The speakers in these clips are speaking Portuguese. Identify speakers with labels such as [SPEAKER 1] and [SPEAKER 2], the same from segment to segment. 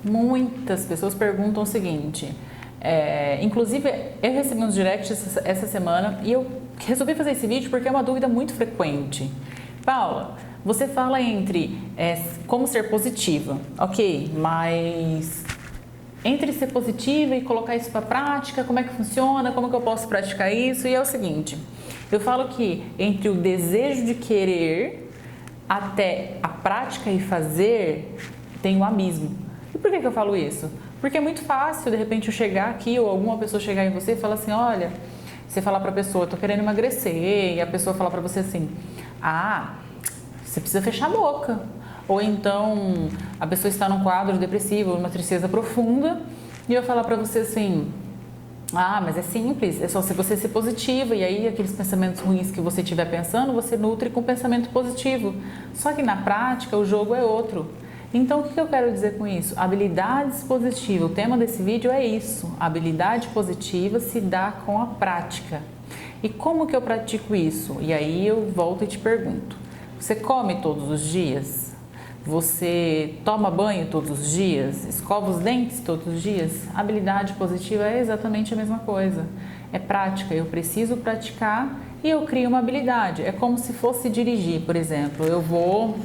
[SPEAKER 1] Muitas pessoas perguntam o seguinte, inclusive eu recebi uns directs essa semana e eu resolvi fazer esse vídeo porque é uma dúvida muito frequente. Paula, você fala entre como ser positiva, ok, mas entre ser positiva e colocar isso para prática, como é que funciona, como que eu posso praticar isso? E é o seguinte, eu falo que entre o desejo de querer até a prática e fazer, tem um abismo. E por que eu falo isso? Porque é muito fácil, de repente, eu chegar aqui ou alguma pessoa chegar em você e falar assim, olha, você falar para a pessoa, tô querendo emagrecer, e a pessoa falar para você assim, você precisa fechar a boca. Ou então, a pessoa está num quadro depressivo, uma tristeza profunda, e eu falar para você assim, mas é simples, é só se você ser positiva, e aí aqueles pensamentos ruins que você estiver pensando, você nutre com pensamento positivo. Só que na prática, o jogo é outro. Então, o que eu quero dizer com isso? Habilidades positivas, o tema desse vídeo é isso, habilidade positiva se dá com a prática. E como que eu pratico isso? E aí eu volto e te pergunto, você come todos os dias? Você toma banho todos os dias? Escova os dentes todos os dias? Habilidade positiva é exatamente a mesma coisa. É prática, eu preciso praticar e eu crio uma habilidade. É como se fosse dirigir, por exemplo. Eu vou,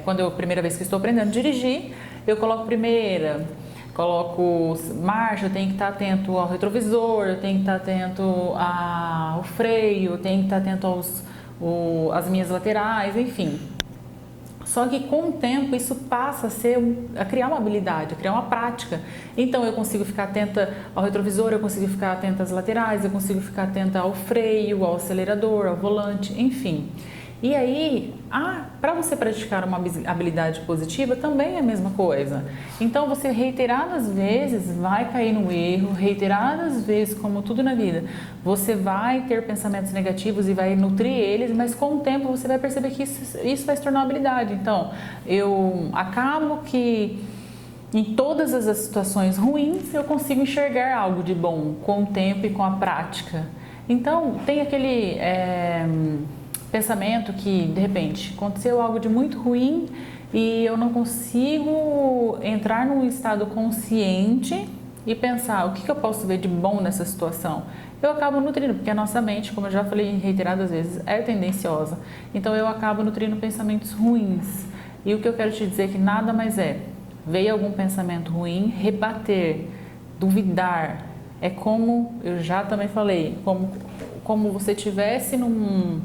[SPEAKER 1] quando a primeira vez que estou aprendendo a dirigir, eu coloco primeira, coloco marcha, eu tenho que estar atento ao retrovisor, eu tenho que estar atento ao freio, eu tenho que estar atento às minhas laterais, enfim. Só que com o tempo isso passa a criar uma habilidade, a criar uma prática. Então eu consigo ficar atenta ao retrovisor, eu consigo ficar atenta às laterais, eu consigo ficar atenta ao freio, ao acelerador, ao volante, enfim. E aí, para você praticar uma habilidade positiva também é a mesma coisa. Então você reiteradas vezes vai cair no erro, reiteradas vezes, como tudo na vida, você vai ter pensamentos negativos e vai nutrir eles, mas com o tempo você vai perceber que isso vai se tornar uma habilidade. Então, eu acabo que em todas as situações ruins eu consigo enxergar algo de bom com o tempo e com a prática. Então, tem aquele pensamento que, de repente, aconteceu algo de muito ruim e eu não consigo entrar num estado consciente e pensar o que eu posso ver de bom nessa situação. Eu acabo nutrindo, porque a nossa mente, como eu já falei reiteradas vezes, é tendenciosa. Então eu acabo nutrindo pensamentos ruins. E o que eu quero te dizer é que nada mais veio algum pensamento ruim, rebater, duvidar. É como, eu já também falei, como você estivesse num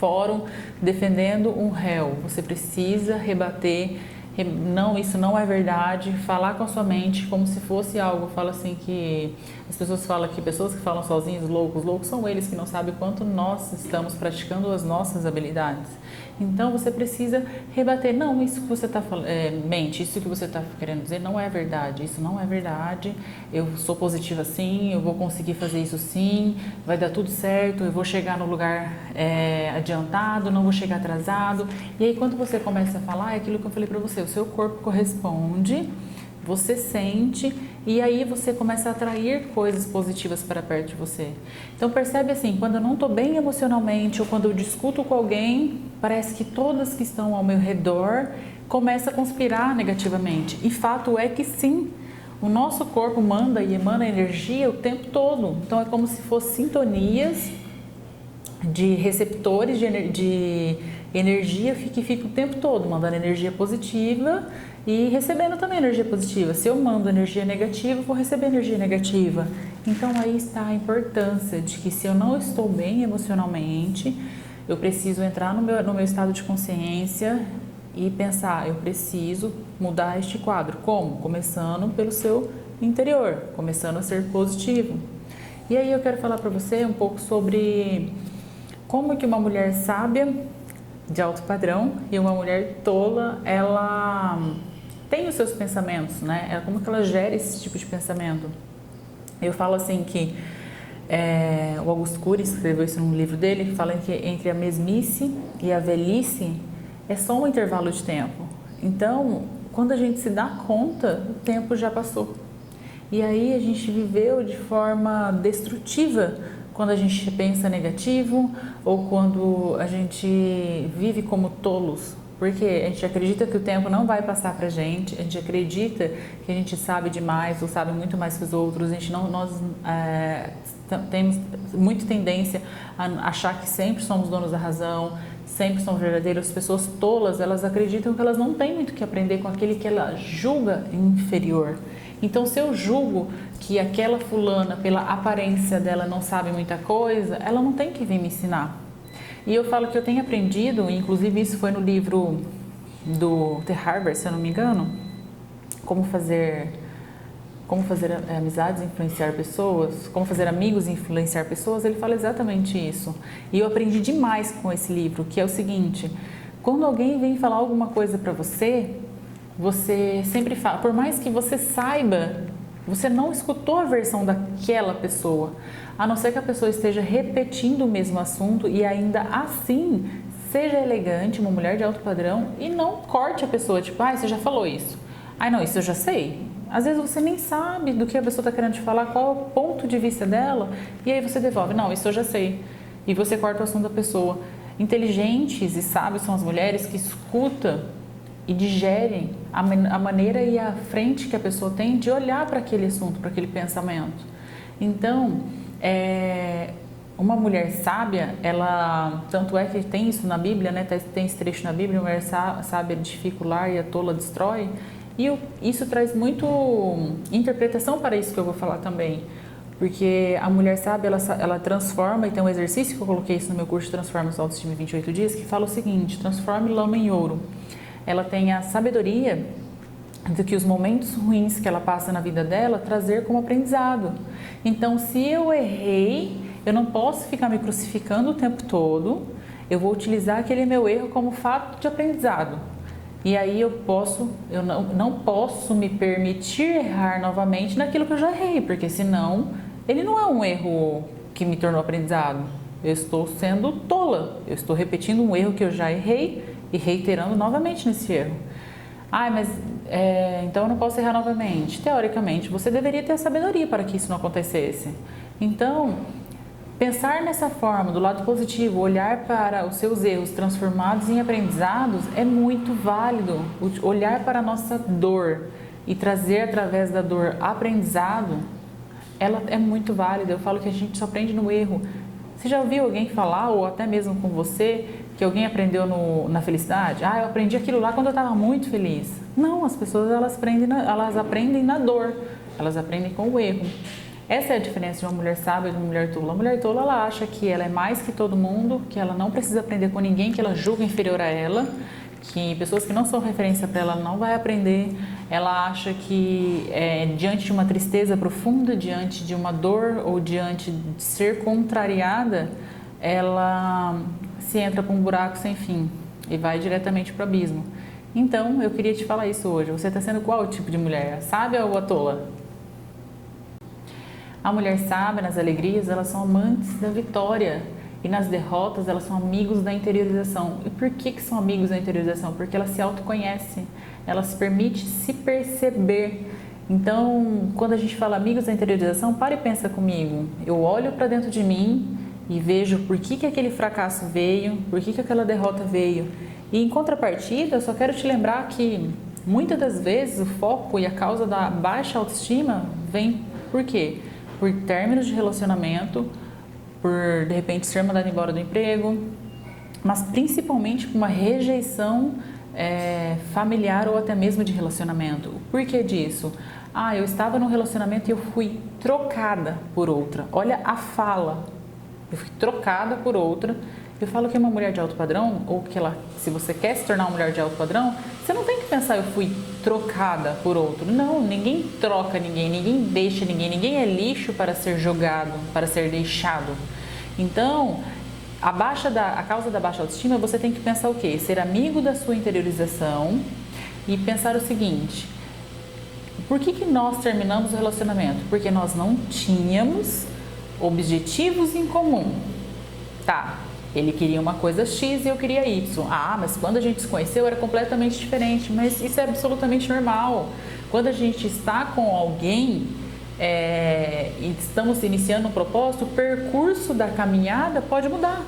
[SPEAKER 1] fórum defendendo um réu, você precisa rebater, não, isso não é verdade, falar com a sua mente como se fosse algo, fala assim que as pessoas falam que pessoas que falam sozinhos, loucos são eles que não sabem quanto nós estamos praticando as nossas habilidades. Então você precisa rebater, não, isso que você está falando, mente, isso que você está querendo dizer não é verdade, isso não é verdade, eu sou positiva sim, eu vou conseguir fazer isso sim, vai dar tudo certo, eu vou chegar no lugar adiantado, não vou chegar atrasado. E aí quando você começa a falar, é aquilo que eu falei para você, o seu corpo corresponde, você sente e aí você começa a atrair coisas positivas para perto de você. Então percebe assim, quando eu não estou bem emocionalmente ou quando eu discuto com alguém, parece que todas que estão ao meu redor começam a conspirar negativamente. E fato é que sim, o nosso corpo manda e emana energia o tempo todo. Então é como se fossem sintonias de receptores de energia que fica o tempo todo mandando energia positiva e recebendo também energia positiva. Se eu mando energia negativa, eu vou receber energia negativa. Então aí está a importância de que se eu não estou bem emocionalmente, eu preciso entrar no meu estado de consciência e pensar, eu preciso mudar este quadro. Como? Começando pelo seu interior, começando a ser positivo. E aí eu quero falar para você um pouco sobre como que uma mulher sábia de alto padrão e uma mulher tola, ela tem os seus pensamentos, né? Como que ela gera esse tipo de pensamento? Eu falo assim que o Augusto Cury escreveu isso num livro dele, que fala que entre a mesmice e a velhice é só um intervalo de tempo. Então, quando a gente se dá conta, o tempo já passou. E aí a gente viveu de forma destrutiva quando a gente pensa negativo ou quando a gente vive como tolos, Porque a gente acredita que o tempo não vai passar pra gente, a gente acredita que a gente sabe demais ou sabe muito mais que os outros, a gente não, nós temos muita tendência a achar que sempre somos donos da razão, sempre somos verdadeiros. As pessoas tolas, elas acreditam que elas não têm muito o que aprender com aquele que ela julga inferior. Então, se eu julgo que aquela fulana, pela aparência dela, não sabe muita coisa, ela não tem que vir me ensinar. E eu falo que eu tenho aprendido, inclusive isso foi no livro do The Harvard, se eu não me engano, como fazer amizades influenciar pessoas, como fazer amigos influenciar pessoas, ele fala exatamente isso. E eu aprendi demais com esse livro, que é o seguinte: quando alguém vem falar alguma coisa para você, você sempre fala, por mais que você saiba, você não escutou a versão daquela pessoa, a não ser que a pessoa esteja repetindo o mesmo assunto e ainda assim seja elegante, uma mulher de alto padrão, e não corte a pessoa, tipo, você já falou isso. Não, isso eu já sei. Às vezes você nem sabe do que a pessoa está querendo te falar, qual é o ponto de vista dela, e aí você devolve, não, isso eu já sei. E você corta o assunto da pessoa. Inteligentes e sábios são as mulheres que escutam e digerem a maneira e a frente que a pessoa tem de olhar para aquele assunto, para aquele pensamento. Então, uma mulher sábia, ela, tanto é que tem isso na Bíblia, né? Tem esse trecho na Bíblia: a mulher sábia edifica o lar e a tola destrói. E isso traz muito interpretação para isso que eu vou falar também. Porque a mulher sábia, ela transforma, e tem um exercício que eu coloquei isso no meu curso Transforma Sua Autoestima em 28 dias, que fala o seguinte: transforme lama em ouro. Ela tem a sabedoria de que os momentos ruins que ela passa na vida dela trazer como aprendizado. Então, se eu errei, eu não posso ficar me crucificando o tempo todo, eu vou utilizar aquele meu erro como fato de aprendizado. E aí eu não posso me permitir errar novamente naquilo que eu já errei, porque senão ele não é um erro que me tornou aprendizado. Eu estou sendo tola, eu estou repetindo um erro que eu já errei e reiterando novamente nesse erro. Então eu não posso errar novamente. Teoricamente, você deveria ter a sabedoria para que isso não acontecesse. Então, pensar nessa forma, do lado positivo, olhar para os seus erros transformados em aprendizados é muito válido. Olhar para a nossa dor e trazer através da dor aprendizado, ela é muito válida. Eu falo que a gente só aprende no erro. Você já ouviu alguém falar, ou até mesmo com você, que alguém aprendeu na felicidade? Eu aprendi aquilo lá quando eu estava muito feliz. Não, as pessoas elas aprendem na dor, elas aprendem com o erro. Essa é a diferença de uma mulher sábia e de uma mulher tola. A mulher tola, ela acha que ela é mais que todo mundo, que ela não precisa aprender com ninguém, que ela julga inferior a ela, que pessoas que não são referência para ela não vai aprender. Ela acha que diante de uma tristeza profunda, diante de uma dor ou diante de ser contrariada, ela se entra para um buraco sem fim e vai diretamente para o abismo. Então, eu queria te falar isso hoje. Você está sendo qual tipo de mulher? A sábia ou a tola? A mulher sábia, nas alegrias, elas são amantes da vitória. E nas derrotas, elas são amigos da interiorização. E por que são amigos da interiorização? Porque elas se autoconhecem, elas se permitem se perceber. Então, quando a gente fala amigos da interiorização, para e pensa comigo. Eu olho para dentro de mim e vejo por que aquele fracasso veio, por que aquela derrota veio. E em contrapartida, eu só quero te lembrar que muitas das vezes o foco e a causa da baixa autoestima vem por quê? Por términos de relacionamento, por de repente ser mandado embora do emprego, mas principalmente por uma rejeição familiar ou até mesmo de relacionamento. Por que disso? Eu estava num relacionamento e eu fui trocada por outra. Olha a fala. Eu fui trocada por outra. Eu falo que é uma mulher de alto padrão, ou que se você quer se tornar uma mulher de alto padrão, você não tem que pensar, eu fui trocada por outro. Não, ninguém troca ninguém deixa ninguém é lixo para ser jogado, para ser deixado. Então, a causa da baixa autoestima, você tem que pensar o quê? Ser amigo da sua interiorização e pensar o seguinte: por que nós terminamos o relacionamento? Porque nós não tínhamos objetivos em comum. Tá, ele queria uma coisa X e eu queria Y. Mas quando a gente se conheceu era completamente diferente. Mas isso é absolutamente normal. Quando a gente está com alguém e estamos iniciando um propósito, o percurso da caminhada pode mudar.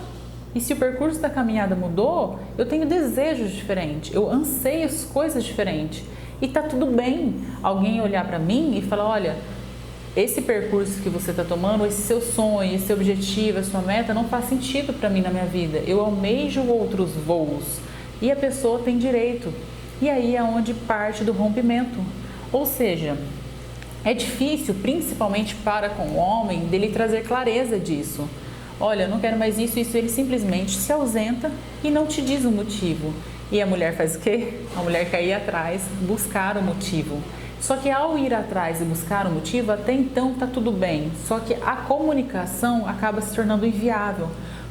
[SPEAKER 1] E se o percurso da caminhada mudou, eu tenho desejos diferentes, eu anseio coisas diferentes. E tá tudo bem alguém olhar para mim e falar, olha, esse percurso que você está tomando, esse seu sonho, esse objetivo, a sua meta não faz sentido para mim na minha vida. Eu almejo outros voos. E a pessoa tem direito. E aí é onde parte do rompimento. Ou seja, é difícil, principalmente para com o homem, dele trazer clareza disso. Olha, eu não quero mais isso, ele simplesmente se ausenta e não te diz o motivo. E a mulher faz o quê? A mulher quer ir atrás, buscar o motivo. Só que ao ir atrás e buscar o motivo, até então está tudo bem. Só que a comunicação acaba se tornando inviável.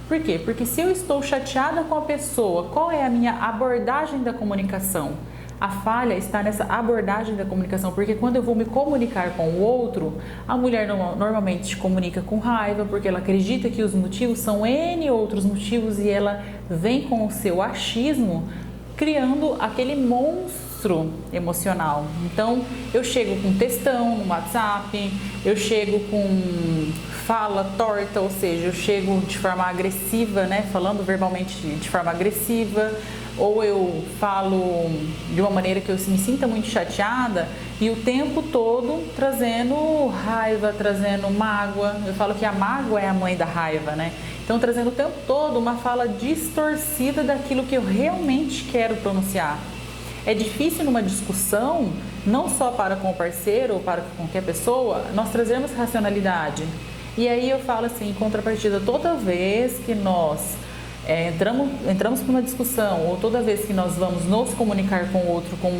[SPEAKER 1] Por quê? Porque se eu estou chateada com a pessoa, qual é a minha abordagem da comunicação? A falha está nessa abordagem da comunicação, porque quando eu vou me comunicar com o outro, a mulher normalmente se comunica com raiva, porque ela acredita que os motivos são N outros motivos e ela vem com o seu achismo, criando aquele monstro emocional. Então, eu chego com textão no WhatsApp, eu chego com fala torta, ou seja, eu chego de forma agressiva, né, falando verbalmente de forma agressiva, ou eu falo de uma maneira que eu me sinta muito chateada e o tempo todo trazendo raiva, trazendo mágoa. Eu falo que a mágoa é a mãe da raiva, né? Então, trazendo o tempo todo uma fala distorcida daquilo que eu realmente quero pronunciar. É difícil numa discussão, não só para com o parceiro ou para com qualquer pessoa, nós trazermos racionalidade. E aí eu falo assim, em contrapartida, toda vez que nós entramos para uma discussão ou toda vez que nós vamos nos comunicar com o outro com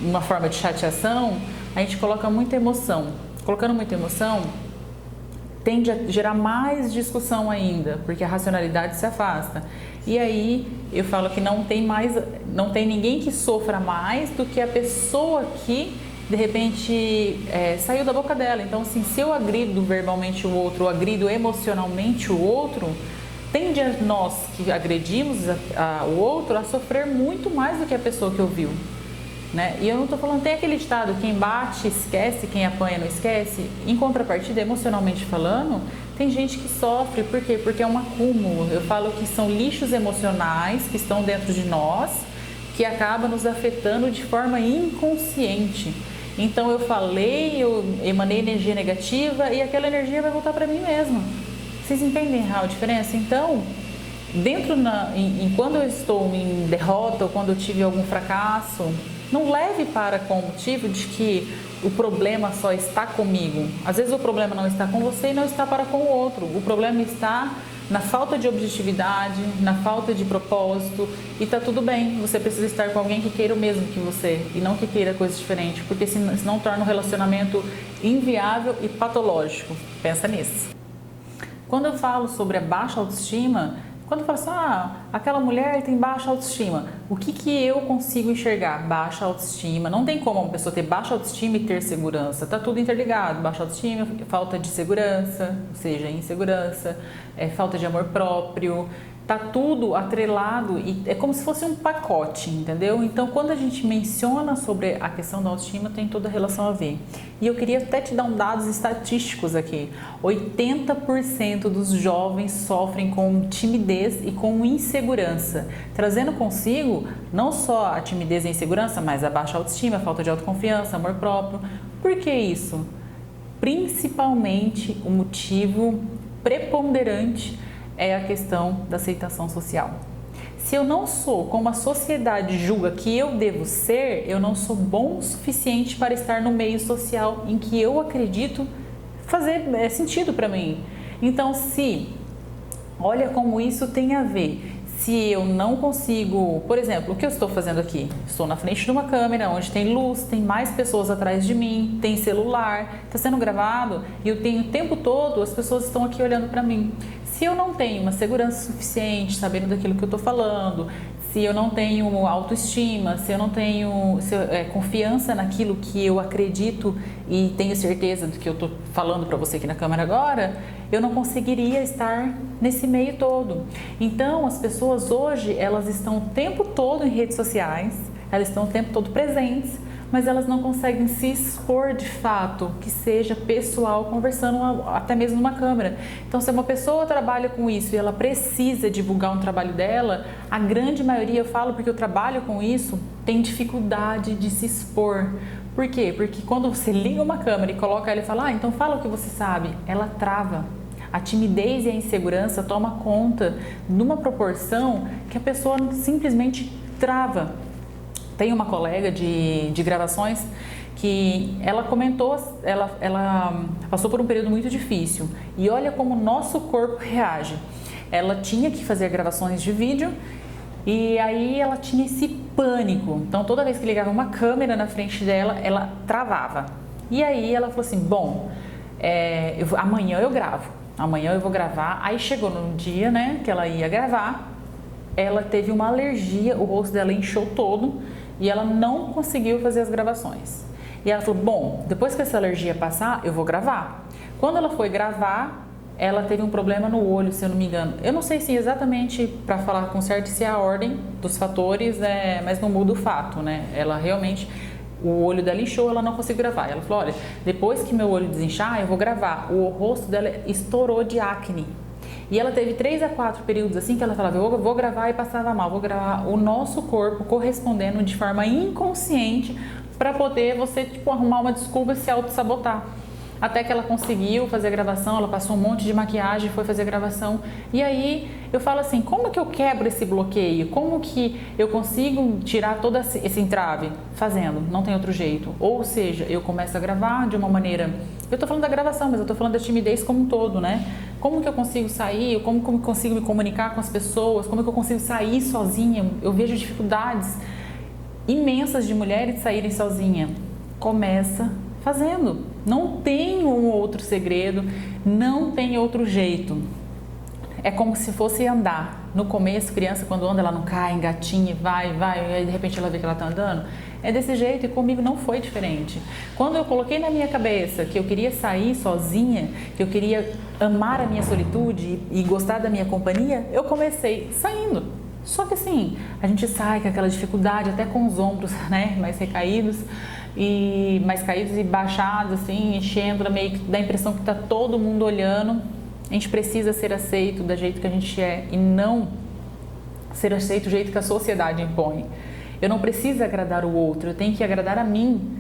[SPEAKER 1] uma forma de chateação, a gente coloca muita emoção. Colocando muita emoção, tende a gerar mais discussão ainda, porque a racionalidade se afasta. E aí eu falo que não tem ninguém que sofra mais do que a pessoa que de repente saiu da boca dela. Então, assim, se eu agrido verbalmente o outro, ou agrido emocionalmente o outro, tende a nós que agredimos o outro a sofrer muito mais do que a pessoa que ouviu, né? E eu não estou falando, tem aquele ditado, quem bate esquece, quem apanha não esquece. Em contrapartida, emocionalmente falando, tem gente que sofre, por quê? Porque é um acúmulo. Eu falo que são lixos emocionais que estão dentro de nós, que acabam nos afetando de forma inconsciente. Então eu falei, eu emanei energia negativa e aquela energia vai voltar para mim mesma. Vocês entendem a diferença? Então, quando eu estou em derrota ou quando eu tive algum fracasso, não leve para com o motivo de que o problema só está comigo. Às vezes o problema não está com você e não está para com o outro. O problema está na falta de objetividade, na falta de propósito, e está tudo bem. Você precisa estar com alguém que queira o mesmo que você e não que queira coisas diferentes, porque senão torna um relacionamento inviável e patológico. Pensa nisso. Quando eu falo sobre a baixa autoestima, quando eu falo assim, aquela mulher tem baixa autoestima, o que eu consigo enxergar? Baixa autoestima. Não tem como uma pessoa ter baixa autoestima e ter segurança. Está tudo interligado. Baixa autoestima, falta de segurança, ou seja, insegurança, falta de amor próprio. Está tudo atrelado e é como se fosse um pacote, entendeu? Então, quando a gente menciona sobre a questão da autoestima, tem toda a relação a ver. E eu queria até te dar dados estatísticos aqui. 80% dos jovens sofrem com timidez e com insegurança, trazendo consigo não só a timidez e a insegurança, mas a baixa autoestima, a falta de autoconfiança, amor próprio. Por que isso? Principalmente o motivo preponderante é a questão da aceitação social. Se eu não sou como a sociedade julga que eu devo ser, eu não sou bom o suficiente para estar no meio social em que eu acredito fazer sentido para mim. Então, olha como isso tem a ver. Se eu não consigo, por exemplo, o que eu estou fazendo aqui? Estou na frente de uma câmera onde tem luz, tem mais pessoas atrás de mim, tem celular, está sendo gravado e eu tenho o tempo todo, as pessoas estão aqui olhando para mim. Se eu não tenho uma segurança suficiente, sabendo daquilo que eu estou falando, se eu não tenho autoestima, se eu não tenho confiança naquilo que eu acredito e tenho certeza do que eu estou falando para você aqui na câmera agora, eu não conseguiria estar nesse meio todo. Então, as pessoas hoje, elas estão o tempo todo em redes sociais, elas estão o tempo todo presentes, mas elas não conseguem se expor de fato, que seja pessoal, conversando até mesmo numa câmera. Então, se uma pessoa trabalha com isso e ela precisa divulgar um trabalho dela, a grande maioria, eu falo porque eu trabalho com isso, tem dificuldade de se expor. Por quê? Porque quando você liga uma câmera e coloca ela e fala, então fala o que você sabe, ela trava. A timidez e a insegurança toma conta numa proporção que a pessoa simplesmente trava. Tem uma colega de gravações que ela comentou, ela passou por um período muito difícil e olha como o nosso corpo reage. Ela tinha que fazer gravações de vídeo e aí ela tinha esse pânico. Então toda vez que ligava uma câmera na frente dela, ela travava. E aí ela falou assim, bom, amanhã eu gravo, amanhã eu vou gravar. Aí chegou no dia, né, que ela ia gravar, ela teve uma alergia, o rosto dela inchou todo e ela não conseguiu fazer as gravações. E ela falou, bom, depois que essa alergia passar, eu vou gravar. Quando ela foi gravar, ela teve um problema no olho, se eu não me engano. Eu não sei se exatamente, para falar com certo, se é a ordem dos fatores, mas não muda o fato, né? Ela realmente, o olho dela inchou, ela não conseguiu gravar. Ela falou, olha, depois que meu olho desinchar, eu vou gravar. O rosto dela estourou de acne. E ela teve 3 a 4 períodos assim que ela falava, eu vou gravar e passava mal, vou gravar. O nosso corpo correspondendo de forma inconsciente para poder você, arrumar uma desculpa e se auto-sabotar. Até que ela conseguiu fazer a gravação, ela passou um monte de maquiagem, foi fazer a gravação. E aí eu falo assim, como que eu quebro esse bloqueio? Como que eu consigo tirar todo esse entrave? Fazendo, não tem outro jeito. Ou seja, eu começo a gravar de uma maneira... Eu tô falando da gravação, mas eu tô falando da timidez como um todo, né? Como que eu consigo sair? Como que eu consigo me comunicar com as pessoas? Como que eu consigo sair sozinha? Eu vejo dificuldades imensas de mulheres saírem sozinha. Começa fazendo. Não tem um outro segredo, não tem outro jeito. É como se fosse andar. No começo, criança, quando anda, ela não cai, engatinha, vai, e aí de repente ela vê que ela tá andando. É desse jeito e comigo não foi diferente. Quando eu coloquei na minha cabeça que eu queria sair sozinha, que eu queria amar a minha solitude e gostar da minha companhia, eu comecei saindo. Só que assim, a gente sai com aquela dificuldade, até com os ombros, né, mais caídos e baixados, assim, enchendo, meio que dá a impressão que tá todo mundo olhando. A gente precisa ser aceito do jeito que a gente é e não ser aceito do jeito que a sociedade impõe. Eu não preciso agradar o outro, eu tenho que agradar a mim.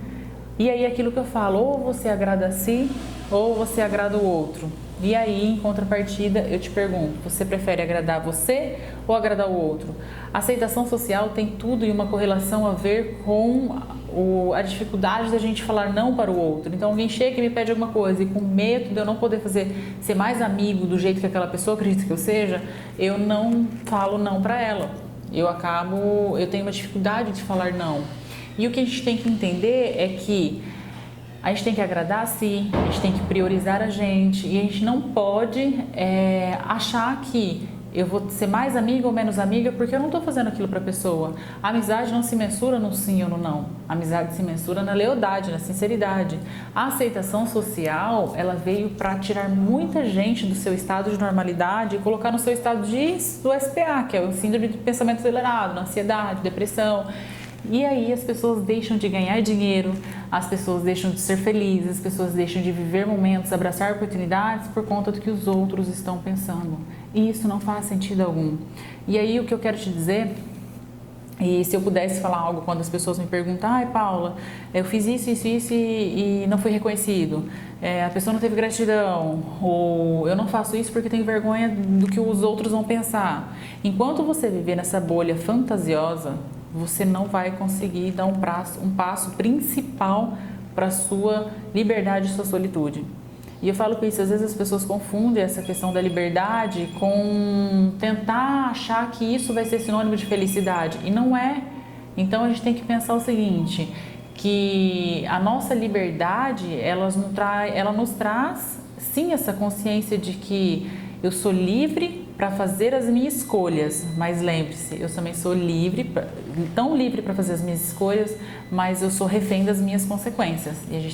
[SPEAKER 1] E aí aquilo que eu falo, ou você agrada a si, ou você agrada o outro. E aí, em contrapartida, eu te pergunto, você prefere agradar você ou agradar o outro? A aceitação social tem tudo e uma correlação a ver com a dificuldade da gente falar não para o outro. Então alguém chega e me pede alguma coisa e com medo de eu não poder ser mais amigo do jeito que aquela pessoa acredita que eu seja, eu não falo não para ela. Eu tenho uma dificuldade de falar não. E o que a gente tem que entender é que a gente tem que agradar a si, a gente tem que priorizar a gente e a gente não pode achar que eu vou ser mais amiga ou menos amiga porque eu não estou fazendo aquilo para a pessoa. A amizade não se mensura no sim ou no não. A amizade se mensura na lealdade, na sinceridade. A aceitação social, ela veio para tirar muita gente do seu estado de normalidade e colocar no seu estado do SPA, que é o síndrome de pensamento acelerado, na ansiedade, depressão. E aí as pessoas deixam de ganhar dinheiro, as pessoas deixam de ser felizes, as pessoas deixam de viver momentos, abraçar oportunidades por conta do que os outros estão pensando. E isso não faz sentido algum. E aí o que eu quero te dizer, e se eu pudesse falar algo quando as pessoas me perguntam, ai Paula, eu fiz isso e não fui reconhecido, a pessoa não teve gratidão, ou eu não faço isso porque tenho vergonha do que os outros vão pensar. Enquanto você viver nessa bolha fantasiosa, você não vai conseguir dar um passo principal para a sua liberdade e sua solitude. E eu falo com isso, às vezes as pessoas confundem essa questão da liberdade com tentar achar que isso vai ser sinônimo de felicidade, e não é. Então a gente tem que pensar o seguinte, que a nossa liberdade, ela nos traz sim essa consciência de que eu sou livre para fazer as minhas escolhas, mas lembre-se, eu também sou tão livre para fazer as minhas escolhas, mas eu sou refém das minhas consequências. E a gente